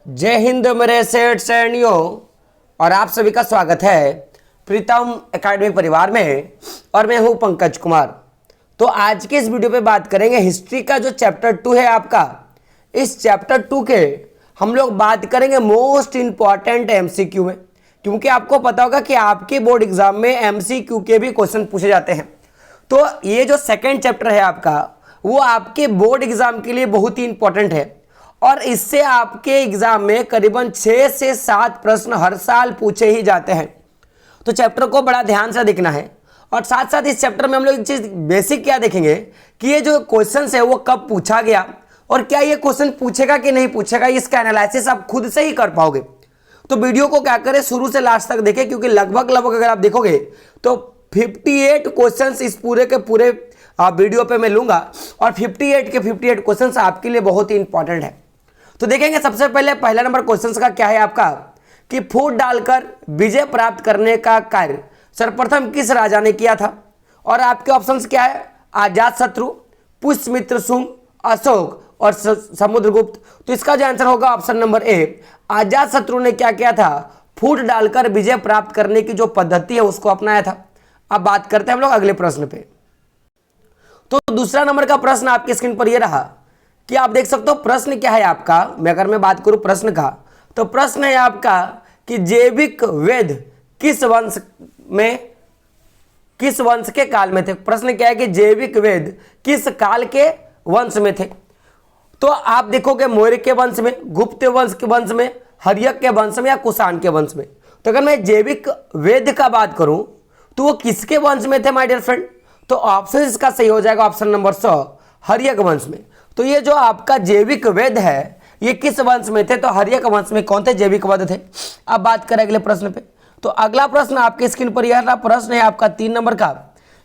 जय हिंद मेरे सेठ सैनियों, और आप सभी का स्वागत है प्रीतम एकेडमी परिवार में। और मैं हूं पंकज कुमार। तो आज के इस वीडियो पे बात करेंगे हिस्ट्री का जो चैप्टर 2 है आपका। इस चैप्टर 2 के हम लोग बात करेंगे मोस्ट इंपॉर्टेंट एमसीक्यू में, क्योंकि आपको पता होगा कि आपके बोर्ड एग्जाम में एमसीक्यू के भी क्वेश्चन पूछे जाते हैं। तो ये जो सेकेंड चैप्टर है आपका, वो आपके बोर्ड एग्जाम के लिए बहुत ही इंपॉर्टेंट है और इससे आपके एग्जाम में करीबन 6 से 7 प्रश्न हर साल पूछे ही जाते हैं। तो चैप्टर को बड़ा ध्यान से देखना है। और साथ साथ इस चैप्टर में हम लोग एक चीज बेसिक क्या देखेंगे कि ये जो क्वेश्चन है वो कब पूछा गया और क्या ये क्वेश्चन पूछेगा कि नहीं पूछेगा, इसका एनालिसिस आप खुद से ही कर पाओगे। तो वीडियो को क्या करें, शुरू से लास्ट तक देखें, क्योंकि लगभग अगर आप देखोगे तो 58 क्वेश्चंस इस पूरे के पूरे वीडियो पे मैं लूंगा और 58 के 58 क्वेश्चंस आपके लिए बहुत ही इंपॉर्टेंट है। तो देखेंगे सबसे पहले पहला नंबर क्वेश्चन का क्या है आपका कि फूट डालकर विजय प्राप्त करने का कार्य सर्वप्रथम किस राजा ने किया था। और आपके ऑप्शंस क्या है, अजात शत्रु, पुष्यमित्र शुंग, अशोक और समुद्रगुप्त। तो इसका जो आंसर होगा ऑप्शन नंबर ए, अजात शत्रु ने क्या किया था, फूट डालकर विजय प्राप्त करने की जो पद्धति है उसको अपनाया था। अब बात करते हैं हम लोग अगले प्रश्न पे। तो दूसरा नंबर का प्रश्न आपकी स्क्रीन पर यह रहा कि आप देख सकते हो प्रश्न क्या है आपका। अगर मैं बात करूं प्रश्न का, तो प्रश्न है आपका कि जैविक वेद किस वंश के काल में थे। प्रश्न क्या है कि जैविक वेद किस काल के वंश में थे। तो आप देखोगे मौर्य के वंश में, गुप्त वंश के वंश में, हर्यक के वंश में या कुषाण के वंश में। तो अगर मैं जैविक वेद का बात करूं तो वो किसके वंश में थे माय डियर फ्रेंड। तो ऑप्शन इसका सही हो जाएगा ऑप्शन नंबर 100, हर्यक वंश में। तो ये जो आपका जैविक वेद है ये किस वंश में थे, तो हर्यक वंश में कौन थे, जैविक वेद थे। अब बात करें अगले प्रश्न पे। तो अगला प्रश्न आपके स्क्रीन पर यह रहा, प्रश्न है आपका 3 नंबर का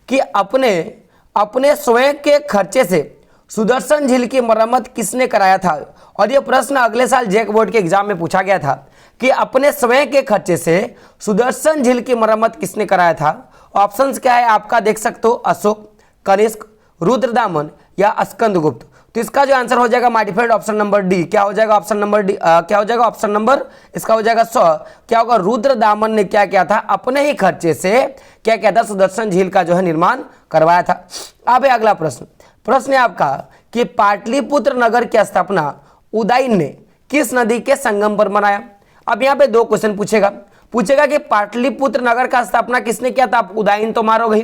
कि अपने स्वयं के खर्चे से सुदर्शन झील की मरम्मत किसने कराया था। और यह प्रश्न अगले साल जैक बोर्ड के एग्जाम में पूछा गया था कि अपने स्वयं के खर्चे से सुदर्शन झील की मरम्मत किसने कराया था। ऑप्शंस क्या है आपका देख सकते हो, अशोक, कनिष्क, रुद्रदामन या स्कंदगुप्त। तो इसका जो आंसर हो जाएगा मॉडिफाइड ऑप्शन नंबर डी। क्या हो जाएगा ऑप्शन नंबर डी, क्या हो जाएगा ऑप्शन नंबर इसका हो जाएगा 100। क्या होगा, रुद्रदामन ने क्या किया था, अपने ही खर्चे से क्या किया था, सुदर्शन झील का जो है निर्माण करवाया था। अब है अगला प्रश्न। प्रश्न है आपका कि पाटलिपुत्र नगर की स्थापना उदयन ने किस नदी के संगम पर बनाया। अब यहाँ पे 2 क्वेश्चन पूछेगा कि पाटलिपुत्र नगर का स्थापना किसने किया था। आप उदयन तो मारोगे ही,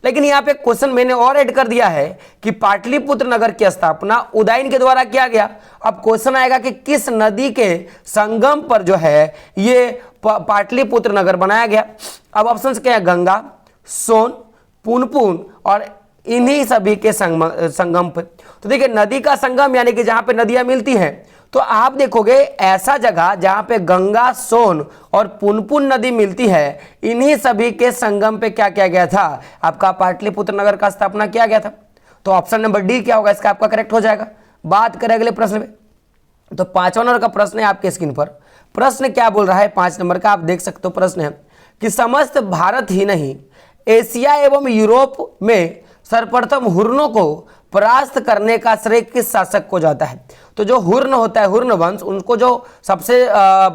लेकिन यहाँ पे क्वेश्चन मैंने और ऐड कर दिया है कि पाटलिपुत्र नगर की स्थापना उदयन के द्वारा किया गया। अब क्वेश्चन आएगा कि किस नदी के संगम पर जो है ये पाटलिपुत्र नगर बनाया गया। अब ऑप्शंस क्या है, गंगा, सोन, पुनपुन और इन्हीं सभी के संगम पर। तो देखिए नदी का संगम यानी कि जहां पे नदियां मिलती हैं, तो आप देखोगे ऐसा जगह जहां पे गंगा, सोन और पुनपुन नदी मिलती है, इन्हीं सभी के संगम पे क्या किया गया था, आपका पाटलिपुत्र नगर का स्थापना किया गया था। तो ऑप्शन नंबर डी क्या होगा, इसका आपका करेक्ट हो जाएगा। बात करें अगले प्रश्न में, तो 5वां नंबर का प्रश्न है आपके स्क्रीन पर। प्रश्न क्या बोल रहा है 5 नंबर का, आप देख सकते हो। प्रश्न है कि समस्त भारत ही नहीं एशिया एवं यूरोप में सर्वप्रथम हुर्नों को परास्त करने का श्रेय किस शासक को जाता है। तो जो हुर्न होता है, हुर्न वंश, उनको जो सबसे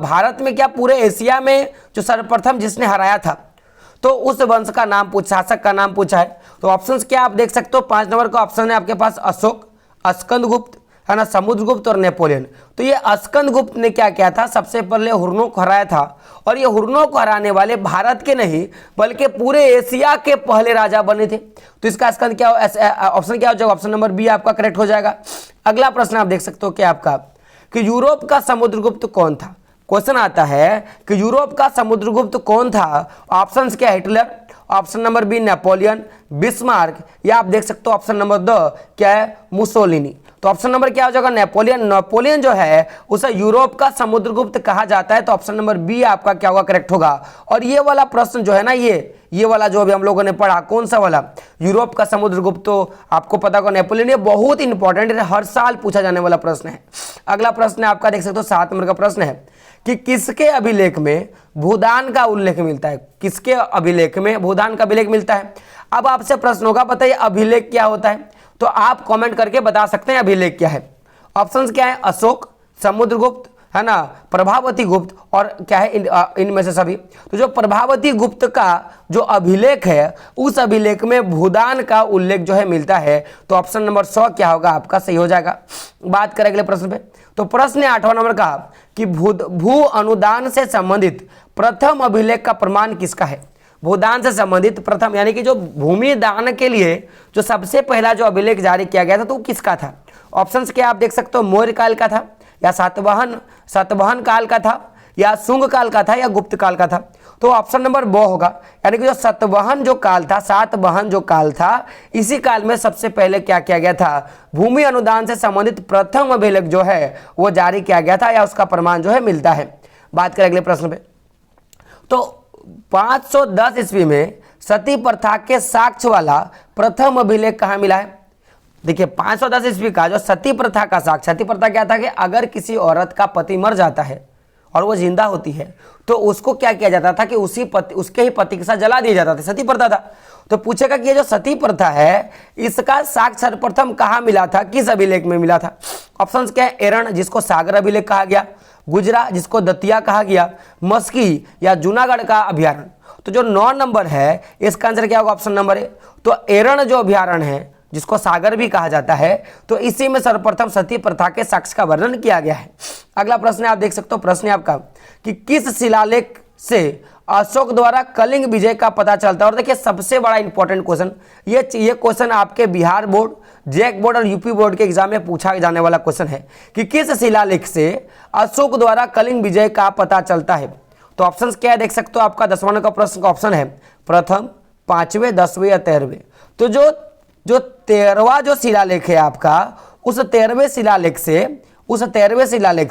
भारत में क्या पूरे एशिया में जो सर्वप्रथम जिसने हराया था, तो उस वंश का नाम शासक का नाम पूछा है। तो ऑप्शंस क्या आप देख सकते हो, 5 नंबर का ऑप्शन है आपके पास अशोक, स्कंदगुप्त है ना, समुद्रगुप्त और नेपोलियन। तो ये स्कंदगुप्त ने क्या किया था, सबसे पहले हुर्नों को हराया था। और ये हुर्नों को हराने वाले भारत के नहीं बल्कि पूरे एशिया के पहले राजा बने थे। तो इसका स्कंद क्या ऑप्शन क्या हो जाएगा, ऑप्शन नंबर बी आपका करेक्ट हो जाएगा। अगला प्रश्न आप देख सकते हो क्या आपका कि यूरोप का समुद्रगुप्त कौन था। क्वेश्चन आता है कि यूरोप का समुद्रगुप्त कौन था। ऑप्शंस क्या, Hitler, option number B Napoleon, Bismarck या आप देख सकते हो ऑप्शन नंबर 2 क्या है, मुसोलिनी। तो ऑप्शन नंबर क्या हो जाएगा, नेपोलियन। नेपोलियन जो है उसे यूरोप का समुद्रगुप्त कहा जाता है। तो ऑप्शन नंबर बी आपका क्या होगा, करेक्ट होगा। और ये वाला प्रश्न जो है ना, ये वाला जो अभी हम लोगों ने पढ़ा, कौन सा वाला, यूरोप का समुद्रगुप्त, तो आपको पता होगा नेपोलियन। ये बहुत इंपॉर्टेंट है, हर साल पूछा जाने वाला प्रश्न है। अगला प्रश्न है आपका देख सकते हो 7 नंबर का प्रश्न है कि किसके अभिलेख में भूदान का उल्लेख मिलता है। किसके अभिलेख में भूदान का अभिलेख मिलता है। अब आपसे प्रश्न होगा, बताइए अभिलेख क्या होता है। तो आप कमेंट करके बता सकते हैं अभिलेख क्या है। ऑप्शंस क्या है, अशोक, समुद्रगुप्त है ना, प्रभावती गुप्त और क्या है इनमें से सभी। तो जो प्रभावती गुप्त का जो अभिलेख है उस अभिलेख में भूदान का उल्लेख जो है मिलता है। तो ऑप्शन नंबर 100 क्या होगा आपका सही हो जाएगा। बात करें अगले प्रश्न पे, तो प्रश्न 8वां नंबर का कि भू अनुदान से संबंधित प्रथम अभिलेख का प्रमाण किसका है। भूदान से संबंधित प्रथम यानी कि जो भूमि दान के लिए जो सबसे पहला जो अभिलेख जारी किया गया था तो वो किसका था। ऑप्शंस क्या आप देख सकते हो, मौर्य काल का था या सातवाहन काल का था या शुंग काल का था या गुप्त काल का था। तो ऑप्शन नंबर ब होगा, यानी कि जो सातवाहन जो काल था इसी काल में सबसे पहले क्या किया गया था, भूमि अनुदान से संबंधित प्रथम अभिलेख जो है वो जारी किया गया था या उसका प्रमाण जो है मिलता है। बात करें अगले प्रश्न पे, तो 510 ईस्वी में सती प्रथा के साक्ष्य वाला प्रथम अभिलेख कहाँ मिला है। देखिए 510 ईस्वी का जो सती प्रथा का साक्ष्य, सती प्रथा क्या था कि अगर किसी औरत का पति मर जाता है और वो जिंदा होती है तो उसको क्या किया जाता था कि उसके ही पति के साथ जला दिया जाता था, सती प्रथा था। तो पूछेगा कि ये जो सती प्रथा है इसका साक्ष्य सर्वप्रथम कहाँ मिला था, किस अभिलेख में मिला था। ऑप्शंस क्या है, एरण जिसको सागर अभिलेख कहा गया, गुजरा जिसको दतिया कहा गया, मस्की या जूनागढ़ का अभ्यारण्य। तो जो 9 नंबर है इसका आंसर क्या होगा, ऑप्शन नंबर ए। तो एरण जो अभ्यारण्य है जिसको सागर भी कहा जाता है तो इसी में सर्वप्रथम सती प्रथा के साक्ष्य का वर्णन किया गया है। अगला प्रश्न आप देख सकते हो, प्रश्न आपका कि किस शिलालेख से अशोक द्वारा कलिंग विजय का पता चलता है। और देखिए सबसे बड़ा इंपॉर्टेंट क्वेश्चन ये क्वेश्चन आपके बिहार बोर्ड, जैक बोर्ड और यूपी बोर्ड के एग्जाम में पूछा जाने वाला क्वेश्चन है कि किस शिलालेख से अशोक द्वारा कलिंग विजय का पता चलता है। तो ऑप्शन क्या है देख सकते हो, आपका 10वां का प्रश्न का ऑप्शन है प्रथम, 5वें, 10वें या 13वें। तो जो 13वां जो शिलालेख है आपका उस 13वें शिलालेख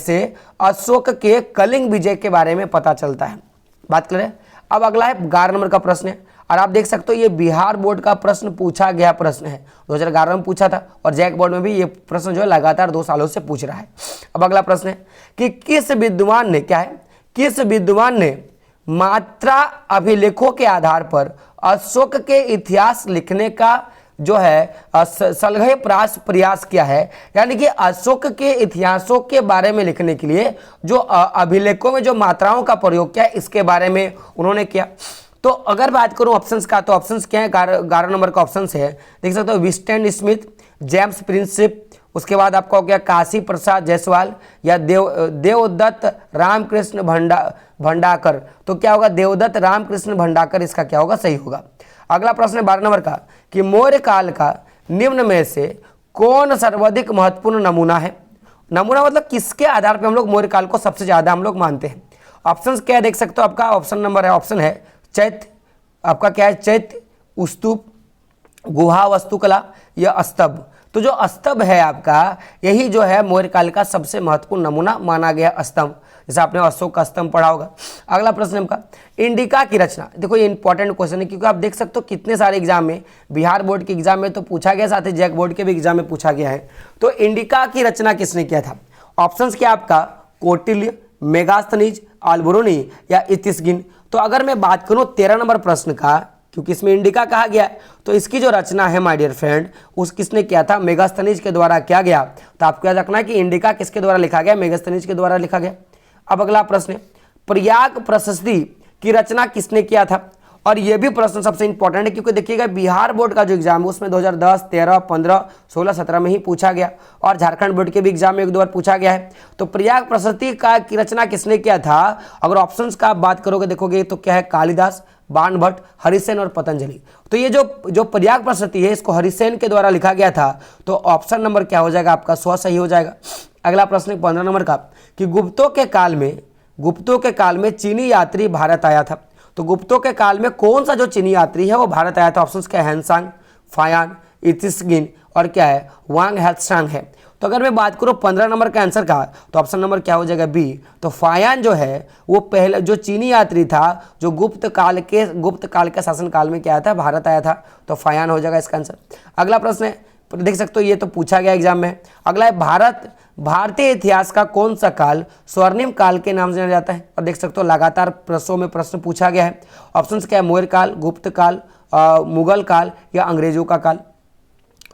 से अशोक के कलिंग विजय के बारे में पता चलता है। बात करें अब अगला है 11 नंबर का प्रश्न है और आप देख सकते हो ये बिहार बोर्ड का प्रश्न पूछा गया प्रश्न है, 2011 में पूछा था और जैक बोर्ड में भी ये प्रश्न जो है लगातार 2 सालों से पूछ रहा है। अब अगला प्रश्न है कि किस विद्वान ने मात्रा अभिलेखों के आधार पर अशोक के इतिहास लिखने का जो है सलहे प्रयास किया है, यानी कि अशोक के इतिहासों के बारे में लिखने के लिए जो अभिलेखों में जो मात्राओं का प्रयोग किया इसके बारे में उन्होंने किया। तो अगर बात करूं ऑप्शंस का तो ऑप्शंस क्या है, 11 नंबर का ऑप्शंस है देख सकते हो, विस्टन स्मिथ, जेम्स प्रिंसिप, उसके बाद आपका हो गया काशी प्रसाद जायसवाल या देवदत्त रामकृष्ण भंडाकर। तो क्या होगा, देवदत्त रामकृष्ण भंडाकर इसका क्या होगा सही होगा। अगला प्रश्न है 12 नंबर का कि मौर्य काल का निम्न में से कौन सर्वाधिक महत्वपूर्ण नमूना है। नमूना मतलब किसके आधार पर हम लोग मौर्य काल को सबसे ज्यादा हम लोग मानते हैं। ऑप्शंस क्या है देख सकते हो, आपका ऑप्शन नंबर है, ऑप्शन है चैत्य, आपका क्या है चैत्य, स्तूप, गुहा वास्तुकला या स्तंभ। तो जो स्तंभ है आपका यही जो है मौर्य काल का सबसे महत्वपूर्ण नमूना माना गया स्तंभ, जैसे आपने अशोक का स्तंभ पढ़ा होगा। अगला प्रश्न आपका इंडिका की रचना, देखो ये इंपॉर्टेंट क्वेश्चन है क्योंकि आप देख सकते हो कितने सारे एग्जाम में, बिहार बोर्ड के एग्जाम में तो पूछा गया, साथ ही जैक बोर्ड के भी एग्जाम में पूछा गया है। तो इंडिका की रचना किसने किया था। ऑप्शंस क्या आपका कौटिल्य, मेगास्थनीज, अल्बरूनी या इतिस्गिन। तो अगर मैं बात करूं 13 नंबर प्रश्न का, क्योंकि इसमें इंडिका कहा गया है तो इसकी जो रचना है माय डियर फ्रेंड उस किसने किया था, मेगास्थनीज के द्वारा किया गया। तो आपको याद रखना है कि इंडिका किसके द्वारा लिखा गया, मेगास्थनीज के द्वारा लिखा गया। अब अगला प्रश्न है प्रयाग प्रशस्ति की रचना किसने किया था। और यह भी प्रश्न सबसे इंपॉर्टेंट है क्योंकि देखिएगा बिहार बोर्ड का जो एग्जाम है उसमें 2010, 13, 15, 16, 17 में ही पूछा गया और झारखंड बोर्ड के भी एग्जाम में एक दो बार पूछा गया है। तो प्रयाग प्रशस्ति की रचना किसने किया था। अगर ऑप्शंस का आप बात करोगे देखोगे तो क्या है, कालिदास, बाणभट्ट, हरिसेन और पतंजलि। तो ये जो प्रयाग प्रशस्ति है इसको हरिसेन के द्वारा लिखा गया था। तो ऑप्शन नंबर क्या हो जाएगा आपका 100 सही हो जाएगा। अगला प्रश्न 15 नंबर का कि गुप्तों के काल में चीनी यात्री भारत आया था। तो गुप्तों के काल में कौन सा जो चीनी यात्री है वो भारत आया था। ऑप्शंस क्या है, हैंसांग, फायान, इतिस्गिन और क्या है, वांग हेत्सांग है। तो अगर मैं बात करूं 15 नंबर का आंसर का तो ऑप्शन नंबर क्या हो जाएगा बी। तो फायान जो है वो पहले जो चीनी यात्री था जो गुप्त काल के शासन काल में क्या आया था, भारत आया था। तो फायान हो जाएगा इसका आंसर। अगला प्रश्न है देख सकते हो, ये तो पूछा गया एग्जाम में। अगला है भारतीय इतिहास का कौन सा काल स्वर्णिम काल के नाम से जाना जाता है। और देख सकते हो लगातार प्रश्नों में प्रश्न पूछा गया है। ऑप्शंस क्या है, मौर्य काल, गुप्त काल, मुगल काल या अंग्रेजों का काल।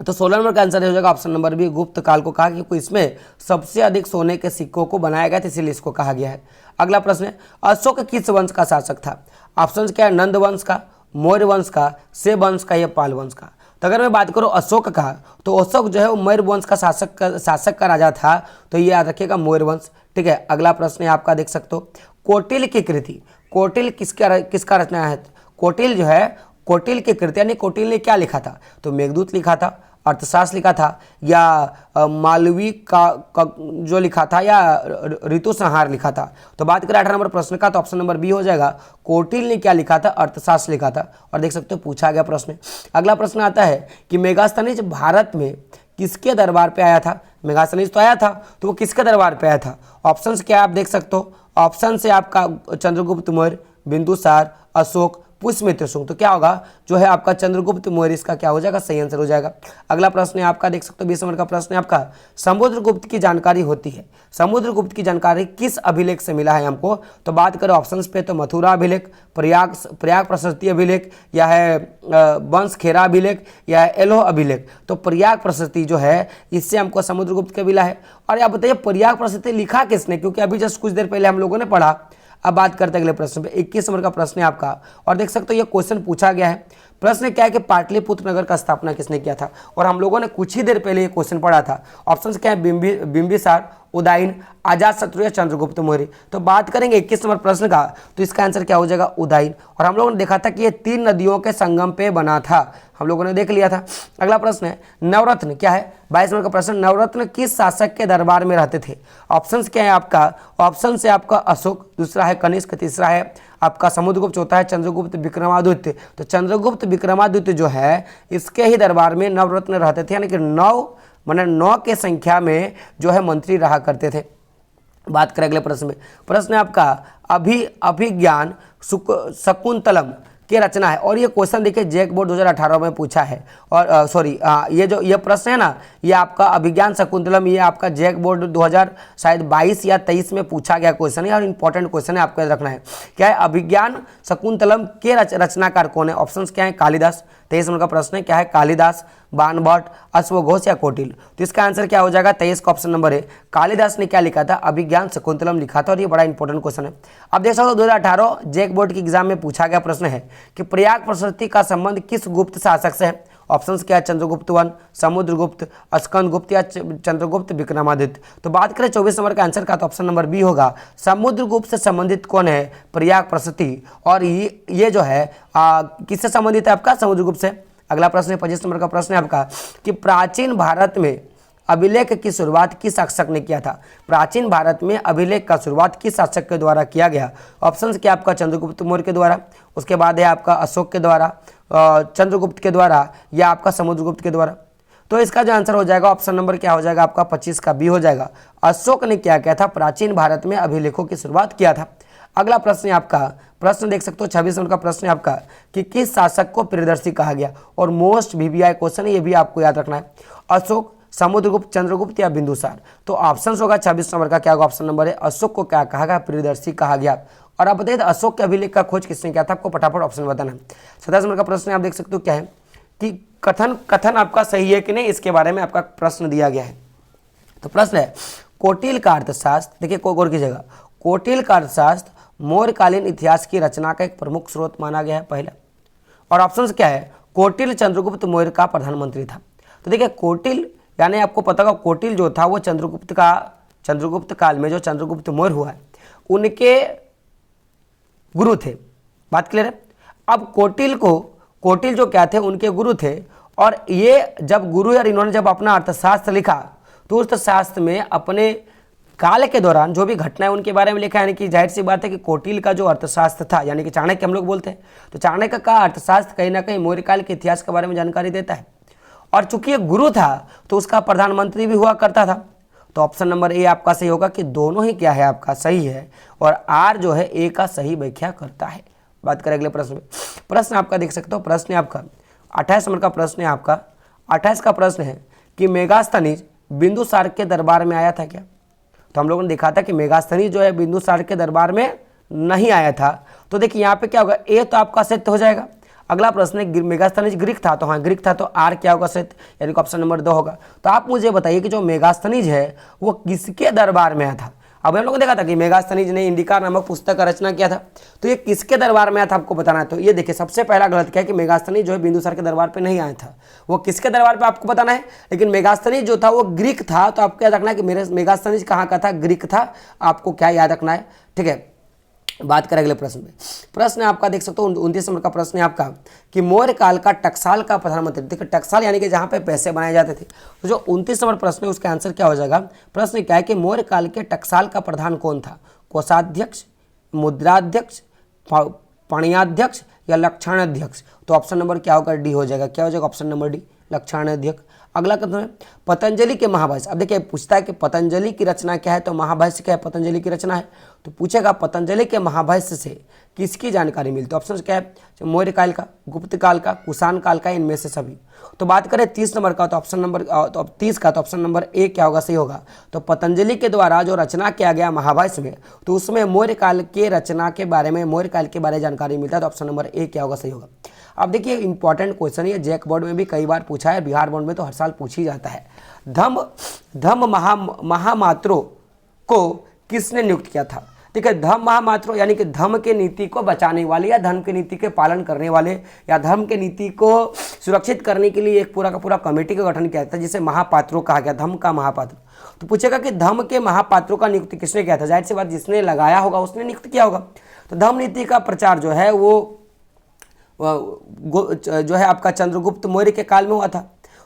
तो 16 नंबर का आंसर हो जाएगा ऑप्शन नंबर बी, गुप्त काल को कहा क्योंकि इसमें सबसे अधिक सोने के सिक्कों को बनाया गया था, इसीलिए इसको कहा गया है। अगला प्रश्न है, अशोक किस वंश का शासक था? ऑप्शन क्या है, नंद वंश का, मौर्य वंश का, सेब वंश का या पाल वंश का? तो अगर मैं बात करूँ अशोक का, तो अशोक जो है वो मौर्य वंश का शासक का राजा था, तो ये याद रखिएगा मौर्य वंश। ठीक है, अगला प्रश्न है आपका, देख सकते हो, कोटिल की कृति, कोटिल किसका रचना है? कोटिल जो है, कोटिल की कृति यानी कोटिल ने क्या लिखा था? तो मेघदूत लिखा था, अर्थशास्त्र लिखा था, या मालवी का जो लिखा था, या ऋतु संहार लिखा था? तो बात करें 18 नंबर प्रश्न का, तो ऑप्शन नंबर बी हो जाएगा, कोटिल ने क्या लिखा था? अर्थशास्त्र लिखा था। और देख सकते हो पूछा गया प्रश्न। अगला प्रश्न आता है कि मेगास्थनीज भारत में किसके दरबार पे आया था? मेगास्थनीज तो आया था, तो वो किसके दरबार पे आया था? ऑप्शन क्या आप देख सकते हो, ऑप्शन से आपका चंद्रगुप्त मौर्य, बिंदुसार, अशोक, पुष्यमित्र शुंग। तो क्या होगा, जो है आपका चंद्रगुप्त मौर्य इसका क्या हो जाएगा? सही आंसर हो जाएगा। अगला प्रश्न है आपका, देख सकते हो 20 नंबर का प्रश्न है आपका, समुद्रगुप्त की जानकारी होती है, समुद्रगुप्त की जानकारी किस अभिलेख से मिला है हमको? तो बात करें ऑप्शंस पे, तो मथुरा अभिलेख, प्रयाग प्रशस्ति अभिलेख, या है वंश खेरा अभिलेख, या है एलोह अभिलेख? तो प्रयाग प्रशस्ति जो है इससे हमको समुद्रगुप्त का मिला है। और आप बताइए प्रयाग प्रशस्ति लिखा किसने? क्योंकि अभी जस्ट कुछ देर पहले हम लोगों ने पढ़ा। अब बात करते हैं अगले प्रश्न पे, 21 नंबर का प्रश्न है आपका, और देख सकते हो ये क्वेश्चन पूछा गया है। प्रश्न क्या है कि पाटलिपुत्र नगर का स्थापना किसने किया था? और हम लोगों ने कुछ ही देर पहले ये क्वेश्चन पढ़ा था। ऑप्शन क्या है, बिंबिसार, उदयन, अजातशत्रु या चंद्रगुप्त मौर्य? तो बात करेंगे 21 नंबर प्रश्न का, तो इसका आंसर क्या हो जाएगा? उदयन। और हम लोगों ने देखा था कि ये 3 नदियों के संगम पे बना था, हम लोगों ने देख लिया था। अगला प्रश्न है, नवरत्न क्या है? 22 नंबर का प्रश्न, नवरत्न किस शासक के दरबार में रहते थे? ऑप्शन क्या है आपका, ऑप्शन से आपका अशोक, दूसरा है कनिष्क, तीसरा है आपका समुद्रगुप्त, चौथा है चंद्रगुप्त विक्रमादित्य। तो चंद्रगुप्त विक्रमादित्य जो है इसके ही दरबार में नवरत्न रहते थे, यानी कि 9 के संख्या में जो है मंत्री रहा करते थे। बात करें अगले प्रश्न में, प्रश्न है आपका, अभिज्ञान शकुंतलम की रचना है। और ये क्वेश्चन देखिए जैक बोर्ड 2018 में पूछा है। और सॉरी, ये प्रश्न है ना, ये आपका अभिज्ञान शकुंतलम, ये आपका जैक बोर्ड 2022 या 23 में पूछा गया क्वेश्चन है, और इंपॉर्टेंट क्वेश्चन है, आपको याद रखना है। क्या है, अभिज्ञान शकुंतलम के रचनाकार कौन है? ऑप्शन क्या है, कालिदास। 23 नंबर का प्रश्न है, क्या है, कालिदास, बाणभट्ट, अश्वघोष या कौटिल्य? तो इसका आंसर क्या हो जाएगा? 23 का ऑप्शन नंबर है, कालिदास ने क्या लिखा था? अभिज्ञान शकुंतलम लिखा था। और ये बड़ा इंपॉर्टेंट क्वेश्चन है। अब देख सकते हो 2018 जैक बोर्ड की एग्जाम में पूछा गया प्रश्न है कि प्रयाग प्रशस्ति का संबंध किस गुप्त शासक से है? ऑप्शंस क्या है, चंद्रगुप्त वन, समुद्रगुप्त, स्कंदगुप्त या चंद्रगुप्त विक्रमादित्य? तो बात करें 24 नंबर का आंसर का, तो ऑप्शन नंबर बी होगा, समुद्रगुप्त से संबंधित कौन है? प्रयाग प्रशस्ति। और ये जो है किससे संबंधित है? आपका समुद्रगुप्त से। अगला प्रश्न है 25 नंबर का प्रश्न है आपका कि प्राचीन भारत में अभिलेख की शुरुआत किस शासक ने किया था? प्राचीन भारत में अभिलेख का शुरुआत किस शासक के द्वारा किया गया? ऑप्शंस क्या आपका, चंद्रगुप्त मौर्य के द्वारा, उसके बाद है आपका अशोक के द्वारा, चंद्रगुप्त के द्वारा, या आपका समुद्रगुप्त के द्वारा? तो इसका जो आंसर हो जाएगा ऑप्शन नंबर क्या हो जाएगा आपका, 25 का बी हो जाएगा। अशोक ने क्या किया था? प्राचीन भारत में अभिलेखों की शुरुआत किया था। अगला प्रश्न है आपका, प्रश्न देख सकते हो 26 नंबर का प्रश्न है आपका कि किस शासक को प्रियदर्शी कहा गया? और मोस्ट VVI क्वेश्चन है, ये भी आपको याद रखना है। अशोक, समुद्रगुप्त, चंद्रगुप्त या बिंदुसार? तो ऑप्शन होगा 26 नंबर का क्या होगा? ऑप्शन नंबर है, अशोक को क्या कहा गया? प्रियदर्शी कहा गया। और आप बताइए अशोक के अभिलेख का खोज किसने किया था? आपको फटाफट ऑप्शन बताना है। 27 नंबर का प्रश्न आप देख सकते हो क्या है कि कथन आपका सही है कि नहीं, इसके बारे में आपका प्रश्न दिया गया है। तो प्रश्न है, कोटिल का अर्थशास्त्र, देखिए गौर कीजिएगा, कोटिल का अर्थशास्त्र मौर्यकालीन इतिहास की रचना का एक प्रमुख स्रोत माना गया है, पहला। और ऑप्शन क्या है, कोटिल चंद्रगुप्त मौर्य का प्रधानमंत्री था। तो देखिए कोटिल, यानी आपको पता होगा कोटिल जो था वो चंद्रगुप्त काल में जो चंद्रगुप्त मौर्य हुआ है उनके गुरु थे। बात क्लियर है? अब कोटिल जो क्या थे, उनके गुरु थे। और ये जब गुरु यार इन्होंने जब अपना अर्थशास्त्र लिखा, तो उस शास्त्र में अपने काल के दौरान जो भी घटनाएं उनके बारे में लिखा है। यानी कि जाहिर सी बात है कि कोटिल का जो अर्थशास्त्र था, यानी कि चाणक्य हम लोग बोलते हैं, तो चाणक्य का अर्थशास्त्र कहीं ना कहीं मौर्य काल के इतिहास के बारे में जानकारी देता है। और चूंकि ये गुरु था तो उसका प्रधानमंत्री भी हुआ करता था। तो ऑप्शन नंबर ए आपका सही होगा कि दोनों ही क्या है आपका सही है, और आर जो है ए का सही व्याख्या करता है। बात करें अगले प्रश्न में। प्रश्न आपका देख सकते हो, प्रश्न है आपका 28 नंबर का प्रश्न है आपका। 28 का प्रश्न है कि मेगास्थनीज बिंदुसार के दरबार में आया था क्या? तो हम लोगों ने देखा था कि मेगास्थनीज जो है बिंदुसार के दरबार में नहीं आया था। तो देखिए यहाँ पे क्या होगा, ए तो आपका सत्य हो जाएगा। अगला प्रश्न है मेगास्थनीज ग्रीक था, तो हाँ ग्रीक था, तो आर क्या होगा सहित, यानी कि ऑप्शन नंबर 2 होगा। तो आप मुझे बताइए कि जो मेगास्थनीज है वो किसके दरबार में आया था। अब हम लोग ने देखा था कि मेगास्थनीज ने इंडिका नामक पुस्तक का रचना किया था, तो ये किसके दरबार में आया था आपको बताना है। तो ये देखिए सबसे पहला गलत क्या है कि मेगास्थनीज जो है बिंदुसार के दरबार पे नहीं आया था, वो किसके दरबार पे आपको बताना है। लेकिन मेगास्थनीज जो था वो ग्रीक था, तो आपको याद रखना है कि मेरे मेगास्थनीज कहाँ का था, ग्रीक था, आपको क्या याद रखना है, ठीक है। बात करें अगले प्रश्न में। प्रश्न आपका देख सकते हो 29 नंबर का प्रश्न है आपका कि मौर्य काल का टकसाल का प्रधानमंत्री, देखिए टकसाल यानी कि जहाँ पे पैसे बनाए जाते थे। तो जो 29 नंबर प्रश्न है उसका आंसर क्या हो जाएगा। प्रश्न क्या है कि मौर्य काल के टकसाल का प्रधान कौन था, कोषाध्यक्ष, मुद्राध्यक्ष, पणियाध्यक्ष या लक्षणाध्यक्ष। तो ऑप्शन नंबर क्या होगा, डी हो जाएगा। क्या हो जाएगा, ऑप्शन नंबर डी, लक्षणाध्यक्ष। अगला कथन है पतंजलि के महाभाष्य। अब देखिए पूछता है कि पतंजलि की रचना क्या है, तो महाभाष्य क्या है, पतंजलि की रचना है। तो पूछेगा पतंजलि के महाभाष्य से किसकी जानकारी मिलती है। ऑप्शन क्या है, मौर्य काल का, गुप्त काल का, कुषाण काल का, इनमें से सभी। तो बात करें 30 नंबर का, तो ऑप्शन नंबर 30 का, तो ऑप्शन नंबर ए क्या होगा, सही होगा। तो पतंजलि के द्वारा जो रचना किया गया महाभाष्य में, तो उसमें मौर्य काल के रचना के बारे में, मौर्य काल के बारे में जानकारी मिलता है। तो ऑप्शन नंबर ए क्या होगा, सही होगा। अब देखिए इंपॉर्टेंट क्वेश्चन है, जैक बोर्ड में भी कई बार पूछा है, बिहार बोर्ड में तो हर साल पूछ ही जाता है। धम्म महामात्रों को किसने नियुक्त किया था। देखिए धम्म महामात्रों यानी कि धर्म के नीति को बचाने वाले या धर्म के नीति के पालन करने वाले या धर्म के नीति को सुरक्षित करने के लिए एक पूरा का पूरा कमेटी का गठन किया था, जिसे महापात्रों कहा गया, धम्म का महापात्र। तो पूछेगा कि धम्म के महापात्रों का नियुक्ति किसने किया था। जाहिर सी बात जिसने लगाया होगा उसने नियुक्त किया होगा। तो धम्म नीति का प्रचार जो है वो जो है आपका चंद्रगुप्त मौर्य के काल में हुआ था।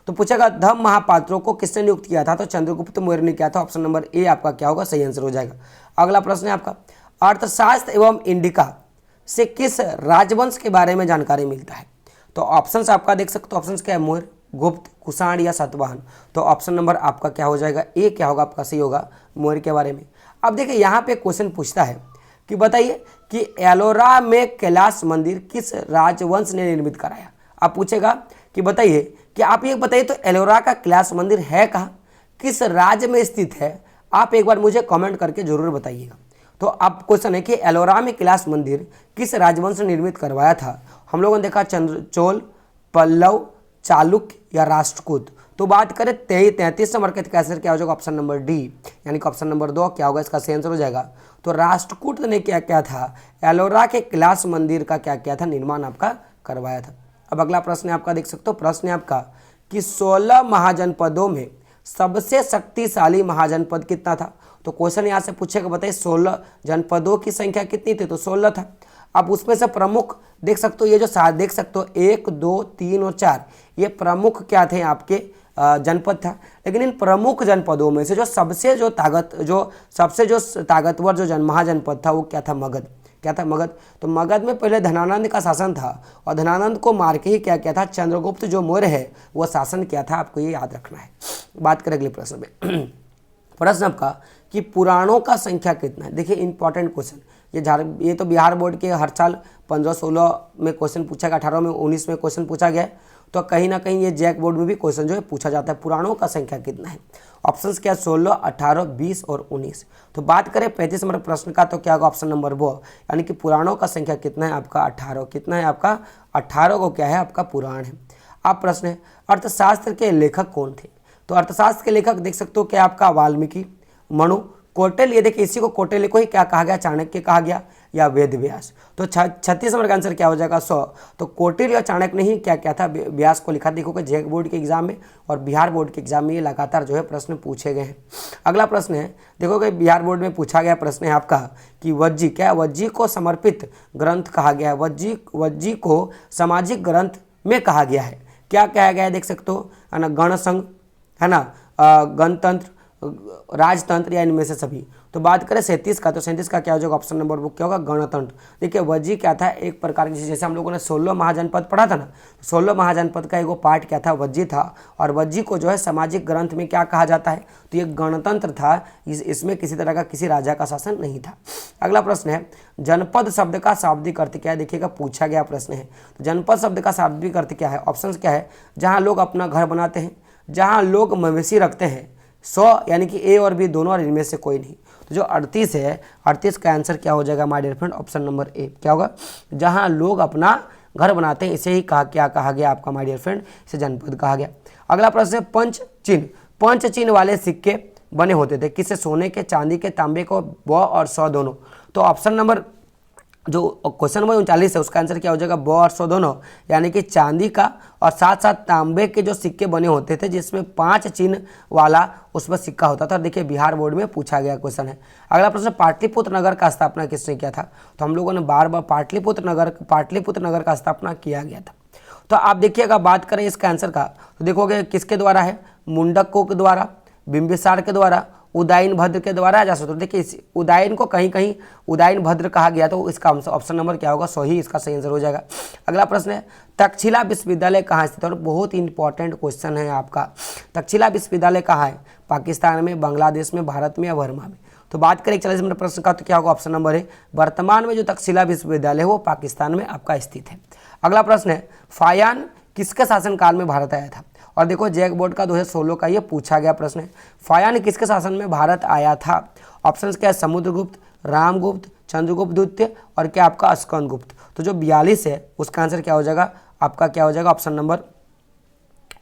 तो पूछेगा धम्म महापात्रों को किसने नियुक्त किया था, तो चंद्रगुप्त मौर्य ने किया था। ऑप्शन नंबर ए आपका क्या होगा, सही आंसर हो जाएगा। अगला प्रश्न है आपका अर्थशास्त्र एवं इंडिका से किस राजवंश के बारे में जानकारी मिलता है। तो ऑप्शंस आपका देख सकते हो, ऑप्शंस क्या है, मौर्य, गुप्त, कुषाण या सातवाहन। तो ऑप्शन नंबर आपका क्या हो जाएगा, ए क्या होगा आपका, सही होगा, मौर्य के बारे में। अब देखिए यहाँ पे क्वेश्चन पूछता है कि बताइए कि एलोरा में कैलाश मंदिर किस राजवंश ने निर्मित कराया। अब पूछेगा कि बताइए कि आप ये बताइए तो एलोरा का कैलाश मंदिर है कहाँ, किस राज्य में स्थित है। आप एक बार मुझे कमेंट करके जरूर बताइएगा। तो अब क्वेश्चन है कि एलोरा में कैलाश मंदिर किस राजवंश ने निर्मित करवाया था। हम लोगों ने देखा चोल, पल्लव, चालुक्य या राष्ट्रकूट। तो बात करें 33 नंबर का आंसर क्या हो जाएगा, ऑप्शन नंबर डी, यानी कि ऑप्शन नंबर 2 क्या होगा, इसका सही आंसर हो जाएगा। तो राष्ट्रकूट ने क्या क्या था, एलोरा के कैलाश मंदिर का क्या क्या था, निर्माण आपका करवाया था। अब अगला प्रश्न आपका देख सकते हो, प्रश्न है आपका कि 16 महाजनपदों में सबसे शक्तिशाली महाजनपद कितना था। तो क्वेश्चन यहाँ से पूछेगा बताइए 16 जनपदों की संख्या कितनी थी, तो 16 था। अब उसमें से प्रमुख देख सकते हो, ये जो देख सकते हो 1, 2, 3 और 4 ये प्रमुख क्या थे आपके जनपद था। लेकिन इन प्रमुख जनपदों में से जो सबसे ताकतवर जो महाजनपद था वो क्या था, मगध। क्या था, मगध। तो मगध में पहले धनानंद का शासन था और धनानंद को मार के ही क्या किया था, चंद्रगुप्त जो मौर्य है वो शासन किया था। आपको ये याद रखना है। बात करें अगले प्रश्न में। प्रश्न आपका कि पुराणों का संख्या कितना है। देखिए इंपॉर्टेंट क्वेश्चन, ये तो बिहार बोर्ड के हर साल 15-16 में क्वेश्चन पूछा गया, 18 में 19 में क्वेश्चन पूछा गया। तो कहीं ना कहीं ये जैक बोर्ड में भी क्वेश्चन जो है पूछा जाता है, पुराणों का संख्या कितना है। ऑप्शंस क्या, 16, 18, 20 और 19। तो बात करें 35 नंबर प्रश्न का, तो क्या होगा, ऑप्शन नंबर वो, यानी कि पुराणों का संख्या कितना है आपका, 18। कितना है आपका, 18 को क्या है आपका पुराण है। अब प्रश्न है अर्थशास्त्र के लेखक कौन थे। तो अर्थशास्त्र के लेखक देख सकते हो क्या आपका वाल्मीकि, मनु, कौटिल्य। ये देखिए इसी को कौटिल्य को ही क्या कहा गया, चाणक्य कहा गया या वेद व्यास। तो 36 नंबर का आंसर क्या हो जाएगा, 100। तो कौटिल्य और चाणक्य ने ही क्या क्या था, व्यास को लिखा। देखो कि जैक बोर्ड के एग्जाम में और बिहार बोर्ड के एग्जाम में ये लगातार जो है प्रश्न पूछे गए हैं। अगला प्रश्न है, देखो कि बिहार बोर्ड में पूछा गया प्रश्न है आपका कि वज्जी, क्या वज्जी को समर्पित ग्रंथ कहा गया है। वज्जी को सामाजिक ग्रंथ में कहा गया है। क्या कहा गया है, देख सकते हो, है ना, गणसंघ, है ना, गणतंत्र, राजतंत्र या इनमें से सभी। तो बात करें 37 का, तो 37 का क्या हो जाएगा, ऑप्शन नंबर वो क्या होगा, गणतंत्र। देखिए वज्जी क्या था, एक प्रकार की, जैसे हम लोगों ने 16 महाजनपद पढ़ा था ना, 16 महाजनपद का एगो पार्ट क्या था, वज्जी था। और वज्जी को जो है सामाजिक ग्रंथ में क्या कहा जाता है, तो ये गणतंत्र था। इसमें किसी तरह का किसी राजा का शासन नहीं था। अगला प्रश्न है जनपद शब्द का शाब्दिक अर्थ क्या है। देखिएगा पूछा गया प्रश्न है। तो जनपद शब्द का शाब्दिक अर्थ क्या है, ऑप्शन क्या है, जहाँ लोग अपना घर बनाते हैं, जहाँ लोग मवेशी रखते हैं। 100 यानी कि ए और बी दोनों, और इनमें से कोई नहीं। तो जो 38 है, 38 का आंसर क्या हो जाएगा my dear friend, option number A क्या होगा, जहां लोग अपना घर बनाते हैं, इसे ही क्या कहा गया आपका माय डियर फ्रेंड, इसे जनपद कहा गया। अगला प्रश्न है पंच चिन्ह। पंच चिन्ह वाले सिक्के बने होते थे किससे? सोने के, चांदी के, तांबे को, ब और सौ दोनों। तो ऑप्शन नंबर जो क्वेश्चन नंबर 39 है उसका आंसर क्या हो जाएगा? ब और सौ दोनों, यानी कि चांदी का और साथ साथ तांबे के जो सिक्के बने होते थे जिसमें 5 चिन्ह वाला उसमें सिक्का होता था। देखिए बिहार बोर्ड में पूछा गया क्वेश्चन है। अगला प्रश्न, पाटलिपुत्र नगर का स्थापना किसने किया था? तो हम लोगों ने बार बार पाटलिपुत्र नगर का स्थापना किया गया था। तो आप देखिएगा, बात करें इसका आंसर का तो देखोगे किसके द्वारा है? मुंडकों के द्वारा, बिंबिसार के द्वारा, उदयन भद्र के द्वारा जा सकते हो। देखिए इस उदयन को कहीं कहीं उदयन भद्र कहा गया, तो इसका ऑप्शन नंबर क्या होगा? सही, इसका सही आंसर हो जाएगा। अगला प्रश्न है तक्षशिला विश्वविद्यालय कहाँ स्थित है? और बहुत ही इंपॉर्टेंट क्वेश्चन है आपका। तक्षशिला विश्वविद्यालय कहाँ है? पाकिस्तान में, बांग्लादेश में, भारत में या बर्मा में? तो बात करें 41 नंबर प्रश्न का तो क्या होगा? ऑप्शन नंबर है वर्तमान में जो तक्षशिला विश्वविद्यालय है वो पाकिस्तान में आपका स्थित है। अगला प्रश्न है फायान किसके शासनकाल में भारत आया था? और देखो जैक बोर्ड का 2016 का ये पूछा गया प्रश्न है। फायान किसके शासन में भारत आया था? ऑप्शन क्या है? समुद्रगुप्त, रामगुप्त, चंद्रगुप्त द्वितीय और क्या आपका स्कंदगुप्त। तो जो 42 है उसका आंसर क्या हो जाएगा? आपका क्या हो जाएगा? ऑप्शन नंबर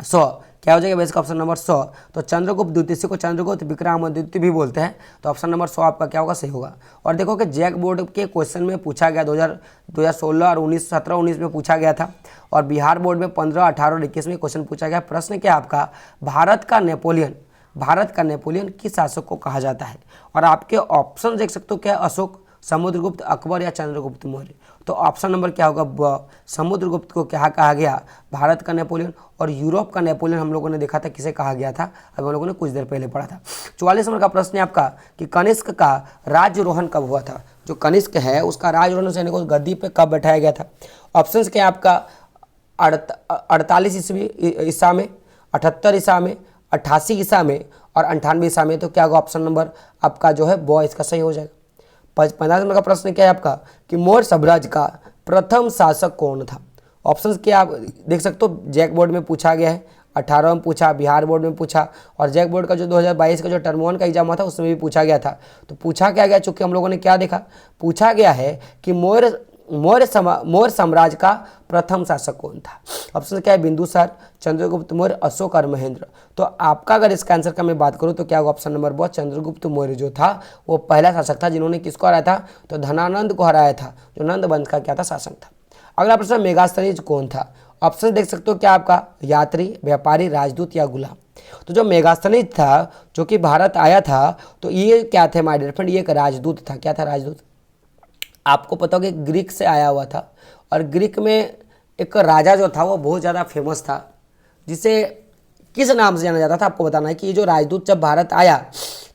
100 क्या हो जाएगा? Basic option number 100। तो चंद्रगुप्त द्वितीय, इसी को चंद्रगुप्त विक्रमादित्य भी बोलते हैं, तो ऑप्शन नंबर 100 आपका क्या होगा? सही होगा। और देखो कि जैक बोर्ड के क्वेश्चन में पूछा गया 2016 और 17-19 में पूछा गया था, और बिहार बोर्ड में 15, 18 और 21 में क्वेश्चन पूछा गया। प्रश्न क्या आपका? भारत का नेपोलियन किस शासक को कहा जाता है? और आपके ऑप्शन देख सकते हो क्या? अशोक, समुद्रगुप्त, अकबर या चंद्रगुप्त मौर्य। तो ऑप्शन नंबर क्या होगा? ब, समुद्रगुप्त को क्या कहा गया? भारत का नेपोलियन। और यूरोप का नेपोलियन हम लोगों ने देखा था किसे कहा गया था, अभी हम लोगों ने कुछ देर पहले पढ़ा था। 44 नंबर का प्रश्न है आपका कि कनिष्क का राज्यरोहण कब हुआ था? जो कनिष्क है उसका राज्यरोहण सैनिक को गद्दी पे कब बैठाया गया था? ऑप्शन क्या आपका? 48 ईसा में, 78 ईसा में, 88 ईसा में और 98 ईसा में। तो क्या होगा? ऑप्शन नंबर आपका जो है ब, इसका सही हो जाएगा। 50 नंबर का प्रश्न क्या है आपका कि मौर्य साम्राज्य का प्रथम शासक कौन था? ऑप्शंस क्या आप देख सकते हो, जैक बोर्ड में पूछा गया है, 18 में पूछा, बिहार बोर्ड में पूछा, और जैक बोर्ड का जो 2022 का जो टर्म 1 का एग्जाम हुआ था उसमें भी पूछा गया था। तो पूछा क्या गया? चूंकि हम लोगों ने क्या देखा, पूछा गया है कि मौर्य साम्राज्य का प्रथम शासक कौन था? ऑप्शन क्या है? बिंदुसार, चंद्रगुप्त मौर्य, अशोक और महेंद्र। तो आपका अगर इसका आंसर का मैं बात करूं तो क्या होगा? ऑप्शन नंबर ब, चंद्रगुप्त मौर्य जो था वो पहला शासक था जिन्होंने किसको हराया था? तो धनानंद को हराया था, जो नंद वंश का क्या था? शासक था। अगला प्रश्न, मेगास्थनीज कौन था? ऑप्शन देख सकते हो क्या आपका? यात्री, व्यापारी, राजदूत या गुलाम। तो जो मेगास्थनीज था जो कि भारत आया था, तो ये क्या थे माय डियर फ्रेंड? ये एक राजदूत था। क्या था? राजदूत। आपको पता होगा ग्रीक से आया हुआ था, और ग्रीक में एक राजा जो था वो बहुत ज़्यादा फेमस था, जिसे किस नाम से जाना जाता था? आपको बताना है कि ये जो राजदूत जब भारत आया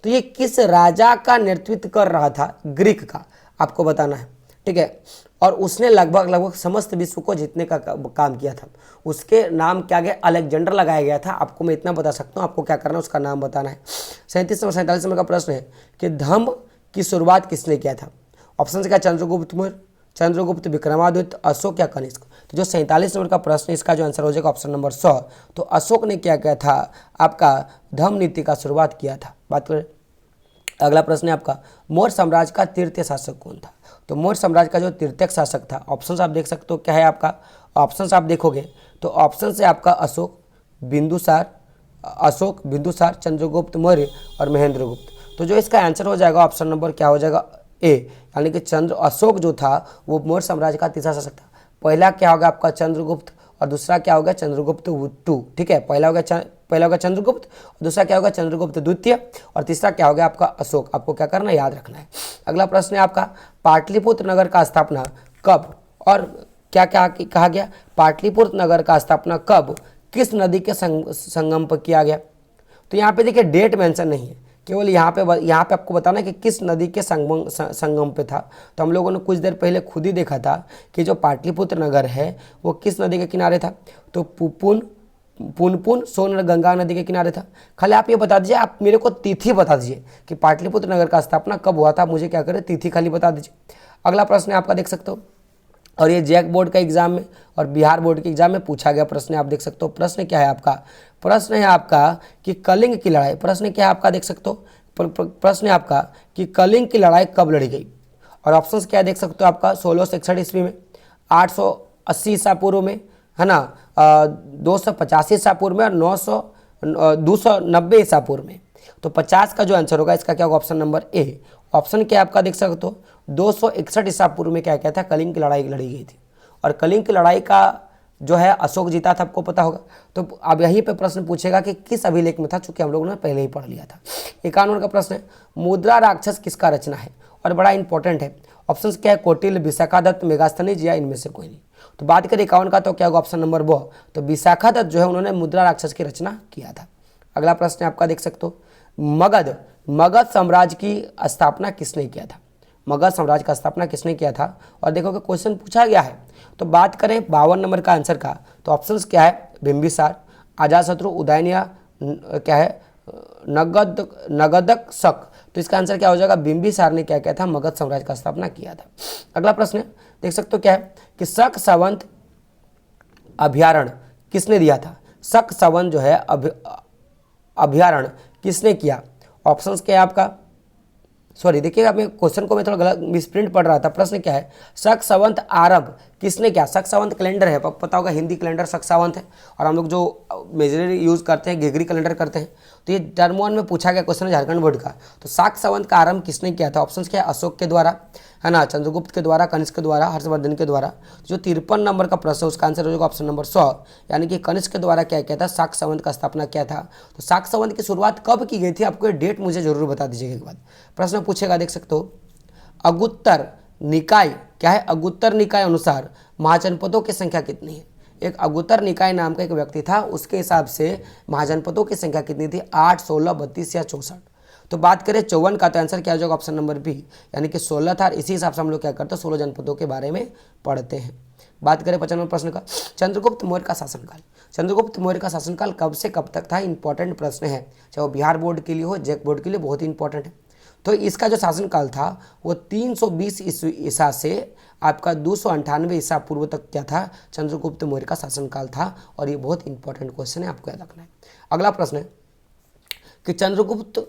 तो ये किस राजा का नेतृत्व कर रहा था? ग्रीक का, आपको बताना है, ठीक है। और उसने लगभग समस्त विश्व को जीतने का काम किया था। उसके नाम क्या गया? अलेक्जेंडर लगाया गया था। आपको मैं इतना बता सकता हूँ, आपको क्या करना है उसका नाम बताना है। 47 नंबर का प्रश्न है कि धम्म की शुरुआत किसने किया था? ऑप्शन क्या? चंद्रगुप्त मौर्य, चंद्रगुप्त विक्रमादित्य, अशोक या कनिष्क। तो जो 47 नंबर का प्रश्न इसका जो आंसर हो जाएगा ऑप्शन नंबर 100। तो अशोक ने क्या किया था? आपका धम्म नीति का शुरुआत किया था। बात करें अगला प्रश्न है आपका, मौर्य साम्राज्य का तृतीय शासक कौन था? तो मौर्य साम्राज्य का जो तृतीय शासक था, ऑप्शंस आप देख सकते हो क्या है आपका? ऑप्शंस आप देखोगे तो ऑप्शन से आपका अशोक, बिंदुसार, चंद्रगुप्त मौर्य और महेंद्रगुप्त। तो जो इसका आंसर हो जाएगा ऑप्शन नंबर क्या हो जाएगा? ए, यानी कि अशोक जो था वो मौर्य साम्राज्य का तीसरा शासक था। पहला क्या होगा आपका? चंद्रगुप्त, और दूसरा क्या होगा? चंद्रगुप्त 2, ठीक है। पहला होगा चंद्रगुप्त, और दूसरा क्या होगा? चंद्रगुप्त द्वितीय, और तीसरा क्या होगा आपका? अशोक। आपको क्या करना है? याद रखना है। अगला प्रश्न है आपका, पाटलिपुत्र नगर का स्थापना कब और क्या क्या कहा गया? पाटलिपुत्र नगर का स्थापना कब, किस नदी के संगम पर किया गया? तो यहाँ पे देखिए डेट मेंशन नहीं है, केवल यहाँ पे आपको बताना है कि किस नदी के संगम पे था। तो हम लोगों ने कुछ देर पहले खुद ही देखा था कि जो पाटलिपुत्र नगर है वो किस नदी के किनारे था? तो पुनपुन सोन गंगा नदी के किनारे था। खाली आप ये बता दीजिए, आप मेरे को तिथि बता दीजिए कि पाटलिपुत्र नगर का स्थापना कब हुआ था। मुझे क्या करें? तिथि खाली बता दीजिए। अगला प्रश्न है आपका, देख सकते हो, और ये जैक बोर्ड का एग्जाम में और बिहार बोर्ड के एग्जाम में पूछा गया प्रश्न है। आप देख सकते हो प्रश्न क्या है आपका? प्रश्न है आपका कि कलिंग की लड़ाई, प्रश्न क्या है आपका? देख सकते हो प्रश्न है आपका कि कलिंग की लड़ाई कब लड़ी गई? और ऑप्शंस क्या है? देख सकते हो आपका 1661 ईस्वी में, 280 ईसा पूर्व में, है ना, 285 ईसा पूर्व में और 290 ईसा पूर्व में। तो 50 का जो आंसर होगा इसका क्या होगा, ऑप्शन नंबर ए। ऑप्शन क्या आपका देख सकते हो, 261 ईसा पूर्व में क्या था, कलिंग की लड़ाई लड़ी गई थी, और कलिंग की लड़ाई का जो है अशोक जीता था, आपको पता होगा। तो अब यहीं पे प्रश्न पूछेगा कि किस अभिलेख में था, चूंकि हम लोगों ने पहले ही पढ़ लिया था। 51 का प्रश्न है, मुद्रा राक्षस किसका रचना है, और बड़ा इंपॉर्टेंट है। ऑप्शन क्या है, कौटिल्य, विशाखादत्त, मेगास्थनीज या इनमें से कोई नहीं। तो बात करें 51 का, तो क्या होगा ऑप्शन नंबर ब, तो विशाखादत्त जो है उन्होंने मुद्रा राक्षस की रचना किया था। अगला प्रश्न आपका देख सकते हो, मगध साम्राज्य की स्थापना किसने किया था, मगध साम्राज्य का स्थापना किसने किया था। और देखो कि क्वेश्चन पूछा गया है। तो बात करें 52 नंबर का आंसर का, तो ऑप्शंस क्या है, बिंबिसार, अजातशत्रु, उदयन या क्या है, नगदक शक। तो इसका आंसर क्या हो जाएगा, बिंबिसार ने क्या किया था, मगध साम्राज्य का स्थापना किया था। अगला प्रश्न देख सकते हो क्या है कि शक सावंत अभ्यारण्य किसने दिया था, शक सावंत जो है अभ्यारण्य किसने किया। ऑप्शंस क्या है आपका, सॉरी देखिएगा, मैं क्वेश्चन को मैं थोड़ा गलत मिसप्रिंट पढ़ रहा था। प्रश्न क्या है, शक सावंत आरब किसने किया। शक सावंत कैलेंडर है, पता होगा हिंदी कैलेंडर शक सावंत है, और हम लोग जो मेजरली यूज़ करते हैं घिगरी कैलेंडर करते हैं। तो ये टर्म 1 में पूछा गया क्वेश्चन है झारखंड बोर्ड का। तो शक सावंत का आरंभ किसने किया था। ऑप्शन क्या है, अशोक के द्वारा, है ना, चंद्रगुप्त के द्वारा, कनिष्क के द्वारा, हर्षवर्धन के द्वारा। जो 53 नंबर का प्रश्न है उसका आंसर हो जाएगा ऑप्शन नंबर 100, यानी कि कनिष्क के द्वारा क्या किया था, शक सावंत का स्थापना किया था। तो शक सावंत की शुरुआत कब की गई थी, आपको डेट मुझे जरूर बता दीजिएगा एक बात। प्रश्न पूछेगा, देख सकते हो, अगुत्तर निकाय क्या है, अगुत्तर निकाय अनुसार महाजनपदों की संख्या कितनी है। एक अगुत्तर निकाय नाम का एक व्यक्ति था, उसके हिसाब से महाजनपदों की संख्या कितनी थी, 8, 16, 32 या 64। तो बात करें 54 का, तो आंसर क्या हो जाएगा ऑप्शन नंबर बी, यानी कि 16 था। इसी हिसाब से हम लोग क्या करते हैं, 16 जनपदों के बारे में पढ़ते हैं। बात करें 55 प्रश्न का, चंद्रगुप्त मौर्य का शासनकाल। चंद्रगुप्त मौर्य का शासनकाल कब से कब तक था, इंपॉर्टेंट प्रश्न है, चाहे वो बिहार बोर्ड के लिए हो, जैक बोर्ड के लिए बहुत ही इंपॉर्टेंट है। तो इसका जो शासनकाल था वो 320 ईसा से आपका 298 ईसा पूर्व तक क्या था, चंद्रगुप्त मौर्य का शासनकाल था। और ये बहुत इंपॉर्टेंट क्वेश्चन है, आपको याद रखना है। अगला प्रश्न है कि चंद्रगुप्त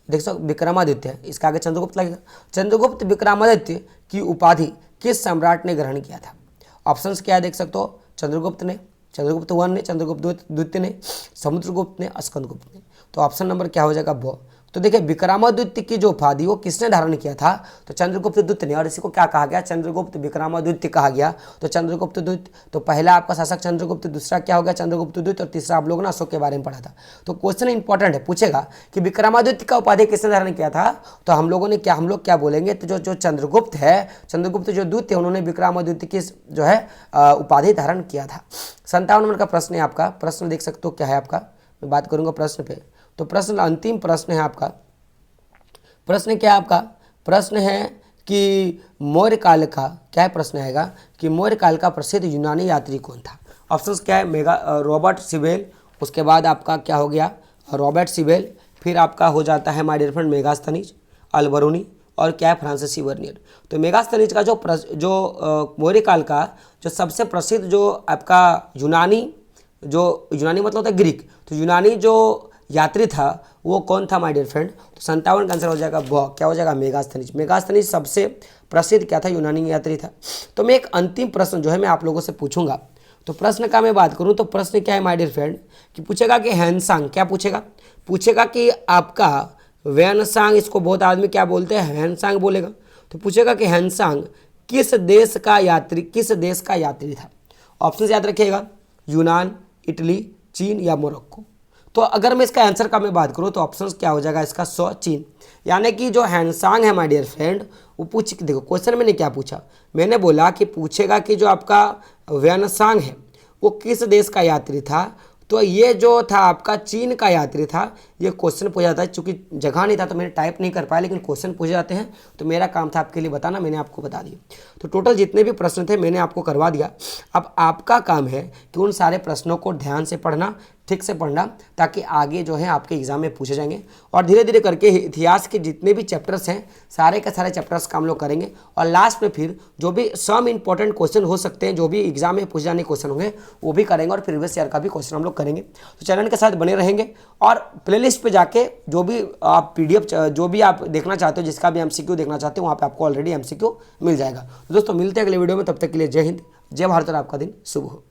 देख सकते विक्रमादित्य, इसका आगे चंद्रगुप्त लगेगा। चंद्रगुप्त विक्रमादित्य की उपाधि किस सम्राट ने ग्रहण किया था। ऑप्शंस क्या है, देख सकते हो, चंद्रगुप्त ने, चंद्रगुप्त 1 ने, चंद्रगुप्त द्वितीय ने, समुद्रगुप्त ने, स्कंदगुप्त ने। तो ऑप्शन नंबर क्या हो जाएगा, ब। तो देखिए विक्रमादित्य की जो उपाधि वो किसने धारण किया था, तो चंद्रगुप्त द्वितीय ने। और इसी को क्या कहा गया, चंद्रगुप्त विक्रमादित्य कहा गया। तो चंद्रगुप्त द्वितीय, तो पहला आपका शासक चंद्रगुप्त, दूसरा क्या हो गया चंद्रगुप्त द्वितीय, और तीसरा आप लोगों ने अशोक के बारे में पढ़ा था। तो क्वेश्चन इंपॉर्टेंट है, पूछेगा कि विक्रमादित्य का उपाधि किसने धारण किया था। तो हम लोग क्या बोलेंगे, तो जो चंद्रगुप्त है, चंद्रगुप्त जो द्वितीय उन्होंने विक्रमादित्य की जो है उपाधि धारण किया था। 57 नंबर का प्रश्न है आपका। प्रश्न देख सकते हो क्या है आपका, मैं बात करूंगा प्रश्न पे। तो प्रश्न अंतिम प्रश्न है आपका। प्रश्न क्या है आपका, प्रश्न है कि मौर्य काल का क्या है, प्रश्न आएगा कि मौर्य काल का प्रसिद्ध यूनानी यात्री कौन था। ऑप्शंस क्या है, रॉबर्ट सिबेल, उसके बाद आपका क्या हो गया, रॉबर्ट सिबेल, फिर आपका हो जाता है my dear friend Megasthenes, Alberuni, और क्या है फ्रांसीसी वर्नियर। तो मेगास्थनीज का जो मौर्य काल का जो सबसे प्रसिद्ध जो आपका यूनानी मतलब होता है ग्रीक, तो यूनानी जो यात्री था वो कौन था माय डियर फ्रेंड। तो 57 का आंसर हो जाएगा ब, क्या हो जाएगा मेगास्थनीज। मेगास्थनीज सबसे प्रसिद्ध क्या था, यूनानी यात्री था। तो मैं एक अंतिम प्रश्न जो है मैं आप लोगों से पूछूंगा। तो प्रश्न का मैं बात करूं तो प्रश्न क्या है माय डियर फ्रेंड, कि पूछेगा कि हैंसांग, क्या पूछेगा कि आपका वैनसांग, इसको बहुत आदमी क्या बोलते हैं, हैंसांग बोलेगा। तो पूछेगा कि हैंसांग किस देश का यात्री था। ऑप्शन याद रखिएगा, यूनान, इटली, चीन या मोरक्को। तो अगर मैं इसका आंसर का मैं बात करूँ तो ऑप्शंस क्या हो जाएगा इसका, 100 चीन। यानी कि जो हैंसांग है माय डियर फ्रेंड, वो देखो क्वेश्चन मैंने क्या पूछा, मैंने बोला कि पूछेगा कि जो आपका वैनसांग है वो किस देश का यात्री था। तो ये जो था आपका चीन का यात्री था। ये क्वेश्चन पूछा जाता है, चूंकि जगह नहीं था तो मैंने टाइप नहीं कर पाया, लेकिन क्वेश्चन पूछे जाते हैं तो मेरा काम था आपके लिए बताना, मैंने आपको बता दिया। तो टोटल जितने भी प्रश्न थे मैंने आपको करवा दिया। अब आपका काम है कि उन सारे प्रश्नों को ध्यान से पढ़ना, ठीक से पढ़ना, ताकि आगे जो है आपके एग्जाम में पूछे जाएंगे। और धीरे धीरे करके इतिहास के जितने भी चैप्टर्स हैं सारे के सारे चैप्टर्स का हम लोग करेंगे। और लास्ट में फिर जो भी सम इंपॉर्टेंट क्वेश्चन हो सकते हैं, जो भी एग्जाम में पूछे जाने क्वेश्चन होंगे वो भी करेंगे, और प्रीवियस ईयर का भी क्वेश्चन हम लोग करेंगे। तो चैनल के साथ बने रहेंगे और प्लेलिस्ट प्लेलिस्ट पे जाके जो भी आप पीडीएफ जो भी आप देखना चाहते हो, जिसका भी एमसीक्यू देखना चाहते हो, वहाँ पे आपको ऑलरेडी एमसीक्यू मिल जाएगा। तो दोस्तों मिलते हैं अगले वीडियो में, तब तक के लिए जय हिंद, जय भारत और आपका दिन शुभ हो।